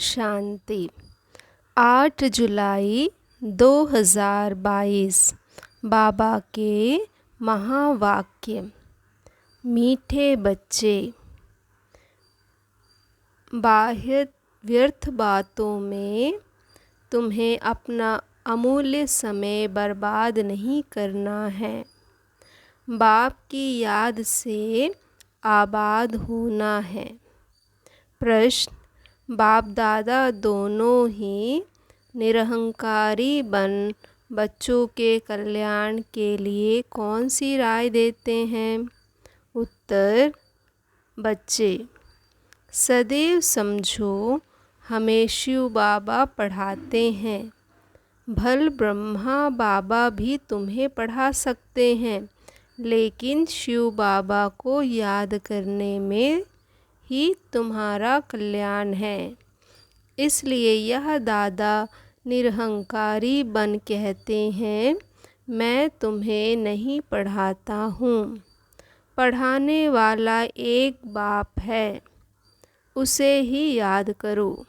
शांति। 8 जुलाई 2022। बाबा के महावाक्य। मीठे बच्चे, बाह्य व्यर्थ बातों में तुम्हें अपना अमूल्य समय बर्बाद नहीं करना है। बाप की याद से आबाद होना है। प्रश्न: बाप दादा दोनों ही निरहंकारी बन बच्चों के कल्याण के लिए कौन सी राय देते हैं? उत्तर: बच्चे, सदैव समझो, हमें शिव बाबा पढ़ाते हैं। भल ब्रह्मा बाबा भी तुम्हें पढ़ा सकते हैं, लेकिन शिव बाबा को याद करने में ही तुम्हारा कल्याण है। इसलिए यह दादा निरहंकारी बन कहते हैं, मैं तुम्हें नहीं पढ़ाता हूँ। पढ़ाने वाला एक बाप है, उसे ही याद करो।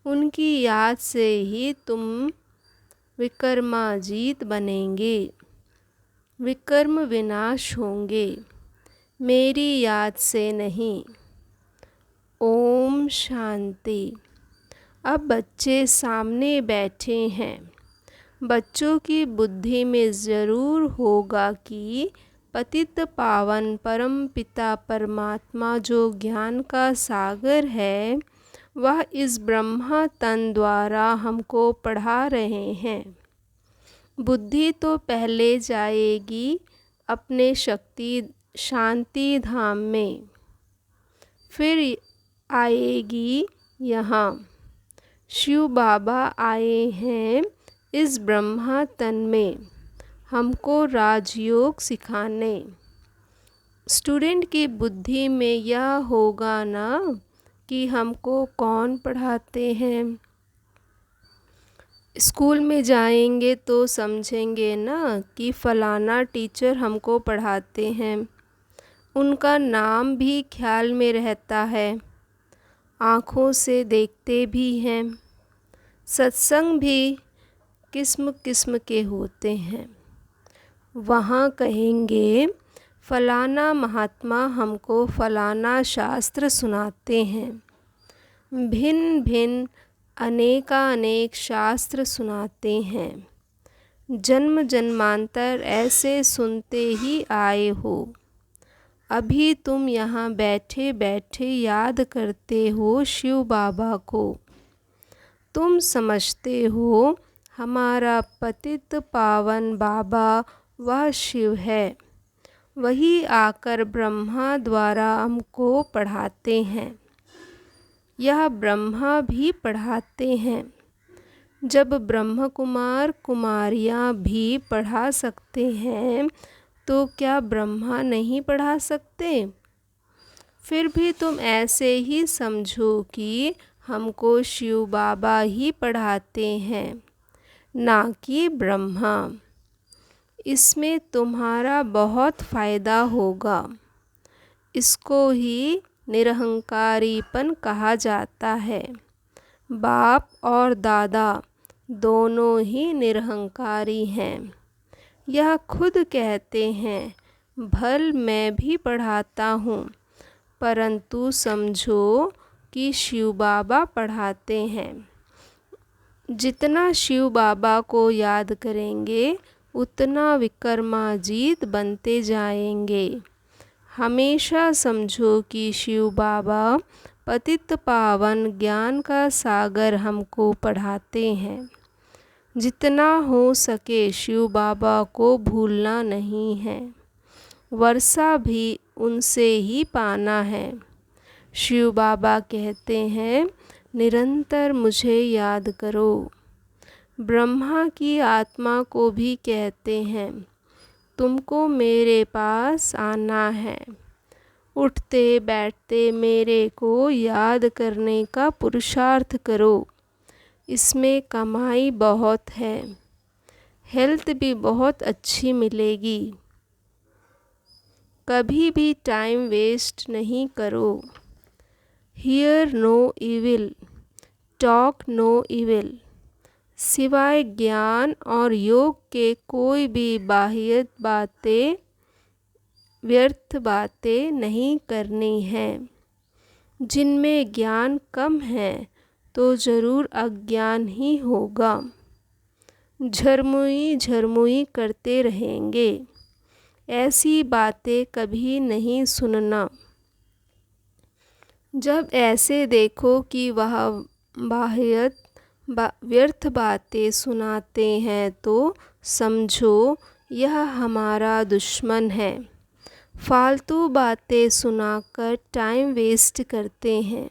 उनकी याद से ही तुम विकर्माजीत बनेंगे, विकर्म विनाश होंगे, मेरी याद से नहीं। ओम शांति। अब बच्चे सामने बैठे हैं। बच्चों की बुद्धि में ज़रूर होगा कि पतित पावन परम पिता परमात्मा जो ज्ञान का सागर है, वह इस ब्रह्मा तन द्वारा हमको पढ़ा रहे हैं। बुद्धि तो पहले जाएगी अपने शांति धाम में, फिर आएगी यहाँ। शिव बाबा आए हैं इस ब्रह्मा तन में हमको राजयोग सिखाने। स्टूडेंट की बुद्धि में यह होगा ना कि हमको कौन पढ़ाते हैं। स्कूल में जाएंगे तो समझेंगे ना कि फलाना टीचर हमको पढ़ाते हैं। उनका नाम भी ख्याल में रहता है, आँखों से देखते भी हैं। सत्संग भी किस्म किस्म के होते हैं। वहाँ कहेंगे फलाना महात्मा हमको फलाना शास्त्र सुनाते हैं। भिन्न भिन्न अनेकानेक शास्त्र सुनाते हैं। जन्म जन्मांतर ऐसे सुनते ही आए हो। अभी तुम यहाँ बैठे बैठे याद करते हो शिव बाबा को। तुम समझते हो हमारा पतित पावन बाबा वह शिव है, वही आकर ब्रह्मा द्वारा हमको पढ़ाते हैं। यह ब्रह्मा भी पढ़ाते हैं। जब ब्रह्म कुमार कुमारियाँ भी पढ़ा सकते हैं, तो क्या ब्रह्मा नहीं पढ़ा सकते? फिर भी तुम ऐसे ही समझो कि हमको शिव बाबा ही पढ़ाते हैं, ना कि ब्रह्मा। इसमें तुम्हारा बहुत फ़ायदा होगा। इसको ही निरहंकारीपन कहा जाता है। बाप और दादा दोनों ही निरहंकारी हैं। यह खुद कहते हैं, भल मैं भी पढ़ाता हूँ, परंतु समझो कि शिव बाबा पढ़ाते हैं। जितना शिव बाबा को याद करेंगे, उतना विकर्माजीत बनते जाएंगे। हमेशा समझो कि शिव बाबा पतित पावन ज्ञान का सागर हमको पढ़ाते हैं। जितना हो सके शिव बाबा को भूलना नहीं है। वर्षा भी उनसे ही पाना है। शिव बाबा कहते हैं, निरंतर मुझे याद करो। ब्रह्मा की आत्मा को भी कहते हैं, तुमको मेरे पास आना है। उठते बैठते मेरे को याद करने का पुरुषार्थ करो। इसमें कमाई बहुत है, हेल्थ भी बहुत अच्छी मिलेगी। कभी भी टाइम वेस्ट नहीं करो। Hear no evil, talk no evil. सिवाय ज्ञान और योग के कोई भी बाह्य बातें, व्यर्थ बातें नहीं करनी हैं। जिनमें ज्ञान कम है तो ज़रूर अज्ञान ही होगा। झरमुई झरमुई करते रहेंगे, ऐसी बातें कभी नहीं सुनना। जब ऐसे देखो कि वह व्यर्थ बातें सुनाते हैं तो समझो यह हमारा दुश्मन है। फालतू बातें सुनाकर टाइम वेस्ट करते हैं।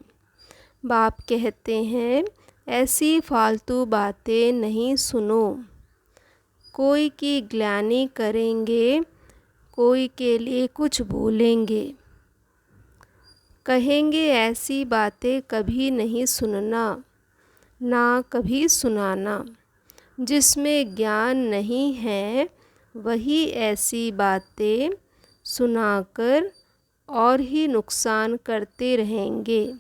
बाप कहते हैं ऐसी फालतू बातें नहीं सुनो। कोई की ग्लानि करेंगे, कोई के लिए कुछ बोलेंगे, कहेंगे ऐसी बातें कभी नहीं सुनना, ना कभी सुनाना। जिसमें ज्ञान नहीं है वही ऐसी बातें सुनाकर और ही नुकसान करते रहेंगे।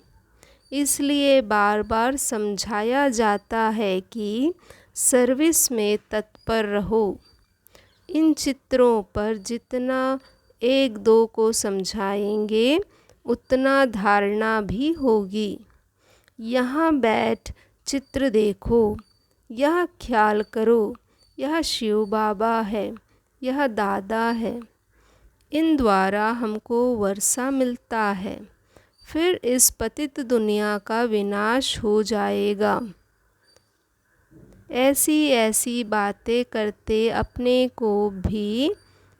इसलिए बार बार समझाया जाता है कि सर्विस में तत्पर रहो। इन चित्रों पर जितना एक दो को समझाएंगे उतना धारणा भी होगी। यहाँ बैठ चित्र देखो, यह ख्याल करो यह शिव बाबा है, यह दादा है। इन द्वारा हमको वर्षा मिलता है, फिर इस पतित दुनिया का विनाश हो जाएगा। ऐसी ऐसी बातें करते अपने को भी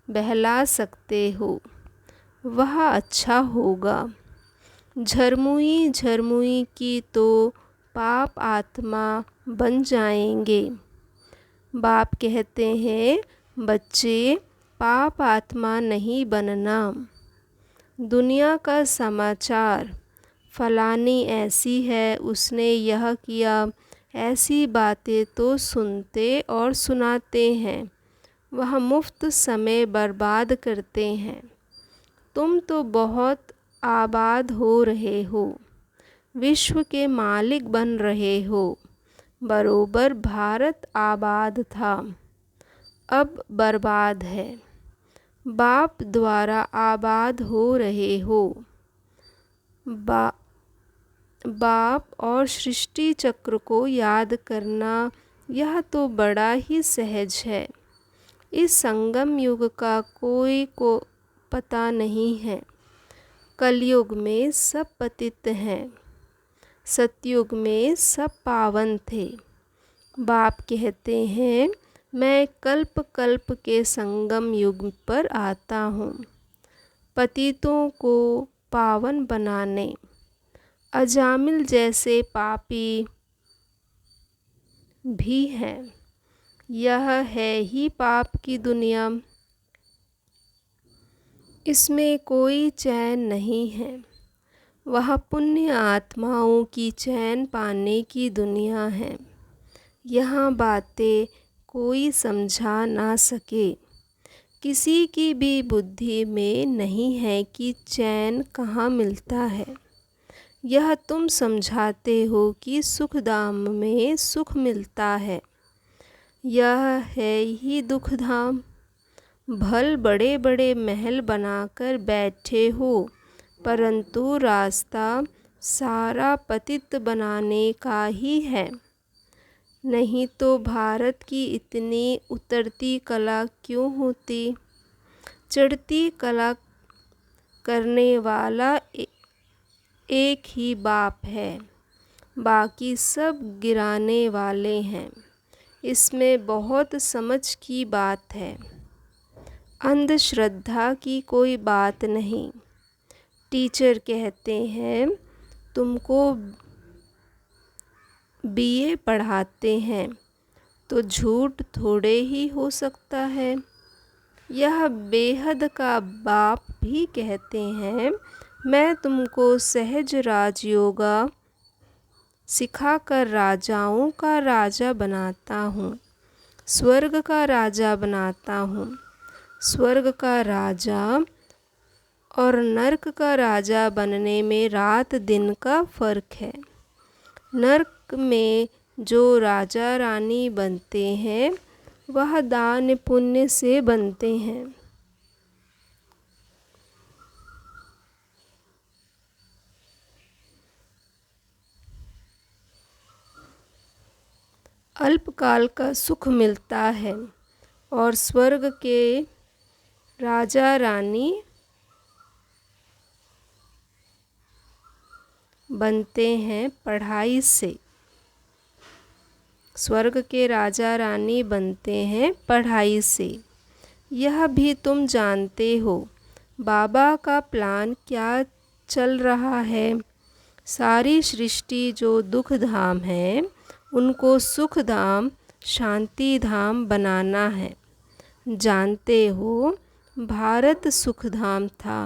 बहला सकते हो, वह अच्छा होगा। झरमुई झरमुई की तो पाप आत्मा बन जाएंगे। बाप कहते हैं बच्चे पाप आत्मा नहीं बनना। दुनिया का समाचार, फलानी ऐसी है, उसने यह किया, ऐसी बातें तो सुनते और सुनाते हैं। वह मुफ्त समय बर्बाद करते हैं। तुम तो बहुत आबाद हो रहे हो, विश्व के मालिक बन रहे हो। बरोबर भारत आबाद था, अब बर्बाद है। बाप द्वारा आबाद हो रहे हो। बाप और सृष्टि चक्र को याद करना यह तो बड़ा ही सहज है। इस संगम युग का कोई को पता नहीं है। कलयुग में सब पतित हैं, सतयुग में सब पावन थे। बाप कहते हैं मैं कल्प कल्प के संगम युग पर आता हूँ, पतितों को पावन बनाने। अजामिल जैसे पापी भी हैं। यह है ही पाप की दुनिया, इसमें कोई चैन नहीं है। वह पुण्य आत्माओं की चैन पाने की दुनिया है। यहाँ बातें कोई समझा ना सके। किसी की भी बुद्धि में नहीं है कि चैन कहाँ मिलता है। यह तुम समझाते हो कि सुखधाम में सुख मिलता है। यह है ही दुखधाम। भल बड़े बड़े महल बनाकर बैठे हो, परंतु रास्ता सारा पतित बनाने का ही है। नहीं तो भारत की इतनी उतरती कला क्यों होती। चढ़ती कला करने वाला एक ही बाप है, बाकी सब गिराने वाले हैं। इसमें बहुत समझ की बात है, अंधश्रद्धा की कोई बात नहीं। टीचर कहते हैं तुमको बीए पढ़ाते हैं तो झूठ थोड़े ही हो सकता है। यह बेहद का बाप भी कहते हैं मैं तुमको सहज राजयोगा सिखाकर राजाओं का राजा बनाता हूँ, स्वर्ग का राजा बनाता हूँ। स्वर्ग का राजा और नरक का राजा बनने में रात दिन का फर्क है। नरक में जो राजा रानी बनते हैं वह दान पुण्य से बनते हैं। अल्पकाल का सुख मिलता है और स्वर्ग के राजा रानी बनते हैं पढ़ाई से। स्वर्ग के राजा रानी बनते हैं पढ़ाई से। यह भी तुम जानते हो बाबा का प्लान क्या चल रहा है। सारी सृष्टि जो दुख धाम है उनको सुख धाम शांति धाम बनाना है। जानते हो भारत सुख धाम था,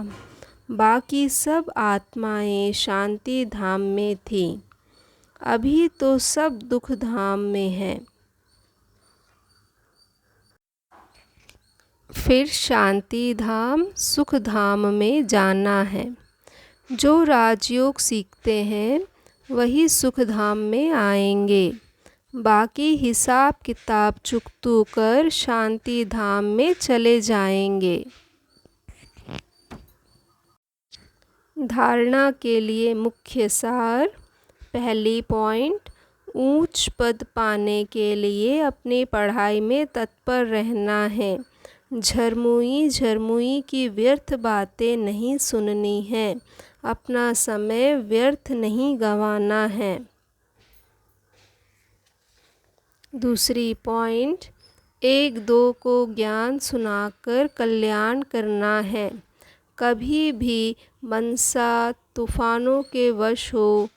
बाकी सब आत्माएं शांति धाम में थीं। अभी तो सब दुख धाम में है। फिर शांति धाम सुख धाम में जाना है। जो राजयोग सीखते हैं वही सुख धाम में आएंगे। बाकी हिसाब किताब चुकतू कर शांति धाम में चले जाएंगे। धारणा के लिए मुख्य सार। पहली पॉइंट, ऊंच पद पाने के लिए अपनी पढ़ाई में तत्पर रहना है। झरमुई की व्यर्थ बातें नहीं सुननी है। अपना समय व्यर्थ नहीं गंवाना है। दूसरी पॉइंट, एक दो को ज्ञान सुनाकर कल्याण करना है। कभी भी मनसा तूफानों के वश हो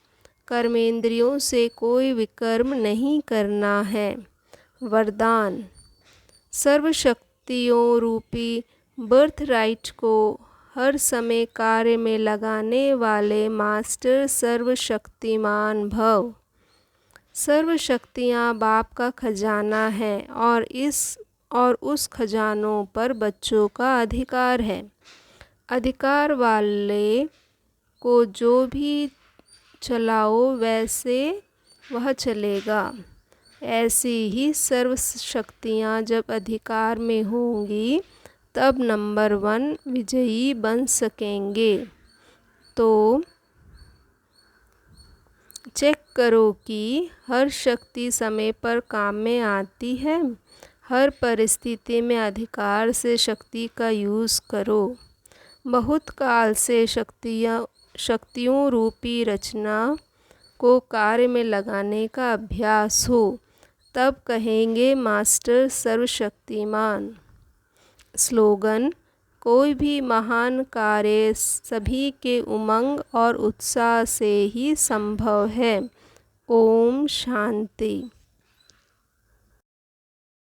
कर्मेंद्रियों से कोई विकर्म नहीं करना है। वरदान, सर्वशक्तियों रूपी बर्थ राइट को हर समय कार्य में लगाने वाले मास्टर सर्वशक्तिमान भव। सर्व शक्तियाँ बाप का खजाना है और उस खजानों पर बच्चों का अधिकार है। अधिकार वाले को जो भी चलाओ वैसे वह चलेगा। ऐसी ही सर्व शक्तियाँ जब अधिकार में होंगी तब नंबर 1 विजयी बन सकेंगे। तो चेक करो कि हर शक्ति समय पर काम में आती है। हर परिस्थिति में अधिकार से शक्ति का यूज़ करो। बहुत काल से शक्तियों रूपी रचना को कार्य में लगाने का अभ्यास हो, तब कहेंगे मास्टर सर्वशक्तिमान। स्लोगन, कोई भी महान कार्य सभी के उमंग और उत्साह से ही संभव है। ओम शांति।